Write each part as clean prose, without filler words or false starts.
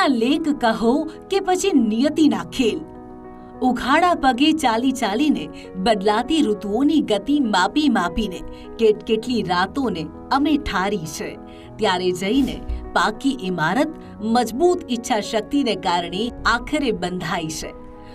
પ્રકૃતિના લેખ કહો કે પછી નિયતિના ખેલ, ઉઘાડા પગે ચાલી ચાલીને બદલાતી ઋતુઓની ગતિ માપી માપીને કેટલી રાતોને અમે ઠારી છે, ત્યારે જઈને પાકી ઇમારત મજબૂત ઈચ્છા શક્તિને કારણે આખરે બંધાઈ છે।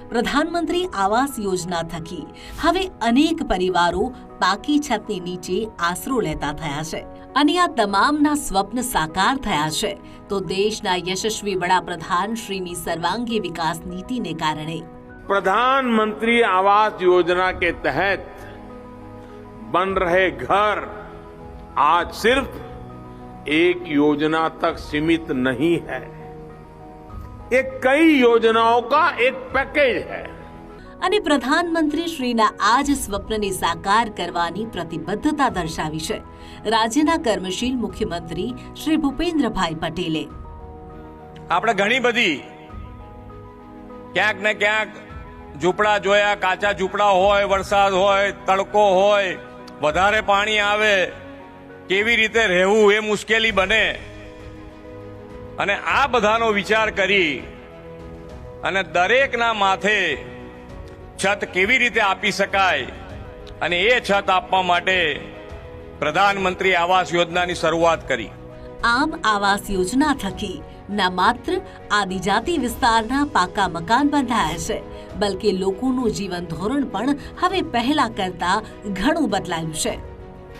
પ્રધાનમંત્રી આવાસ યોજના થકી હવે અનેક પરિવારો પાકી છતની નીચે આશરો લેતા થયા છે અને આ તમામના સ્વપ્ન સાકાર થયા છે તો દેશના યશસ્વી વડાપ્રધાન શ્રીની સર્વાંગી વિકાસ નીતિને કારણે। प्रधानमंत्री आवास योजना के तहत बन रहे घर आज सिर्फ एक योजना तक सीमित नहीं है, ये कई योजनाओं का एक पैकेज है। અને પ્રધાનમંત્રી શ્રીના આજ સ્વપ્નને સાકાર કરવાની પ્રતિબદ્ધતા દર્શાવી છે રાજ્યના કર્મશીલ મુખ્યમંત્રી શ્રી ભૂપેન્દ્રભાઈ પટેલે। આપણે ઘણી બધી ક્યાંક ને ક્યાંક ઝૂંપડા જોયા, કાચા ઝૂંપડા હોય, વરસાદ હોય, તડકો હોય, વધારે પાણી આવે, કેવી રીતે રહેવું એ મુશ્કેલી બને, અને આ બધાનો વિચાર કરી અને દરેકના માથે છત કેવી રીતે આપી શકાય અને એ છત આપવા માટે પ્રધાનમંત્રી આવાસ યોજનાની શરૂઆત કરી। આમ આવાસ યોજના થકી ન માત્ર આદિજાતિ વિસ્તારના પાકા મકાન બંધાયા છે, બલકે લોકોનું જીવન ધોરણ પણ હવે પહેલા કરતા ઘણું બદલાયું છે।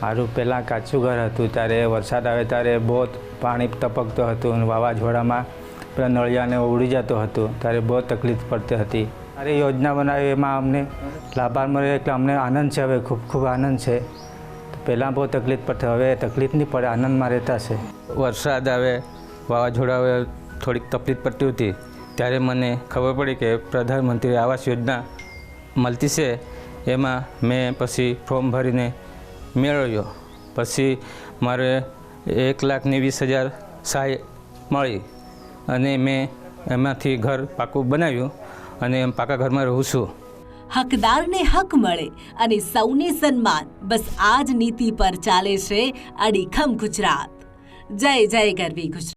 મારું પહેલાં કાચું ઘર હતું, ત્યારે વરસાદ આવે ત્યારે બહુ પાણી ટપકતું હતું અને વાવાઝોડામાં પેલા નળિયાને ઉડી જતું હતું, ત્યારે બહુ તકલીફ પડતી હતી। મારી યોજના બનાવી એમાં અમને લાભાર્થ મળ્યો એટલે અમને આનંદ છે, હવે ખૂબ ખૂબ આનંદ છે। પહેલાં બહુ તકલીફ પડતી, હવે તકલીફ નહીં પડે, આનંદમાં રહેતા છે। વરસાદ આવે, વાવાઝોડા આવે, થોડીક તકલીફ પડતી હતી, ત્યારે મને ખબર પડી કે પ્રધાનમંત્રી આવાસ યોજના મળતી છે, એમાં મેં પછી ફોર્મ ભરીને મેળવ્યો। પછી મારે 1,20,000 સહાય મળી અને મેં એમાંથી ઘર પાકું બનાવ્યું અને એમ પાકા ઘરમાં રહું છું। હકદારને હક મળે અને સૌને સન્માન, બસ આ જ નીતિ પર ચાલે છે અડીખમ ગુજરાત। જય જય ગરવી ગુજરાત।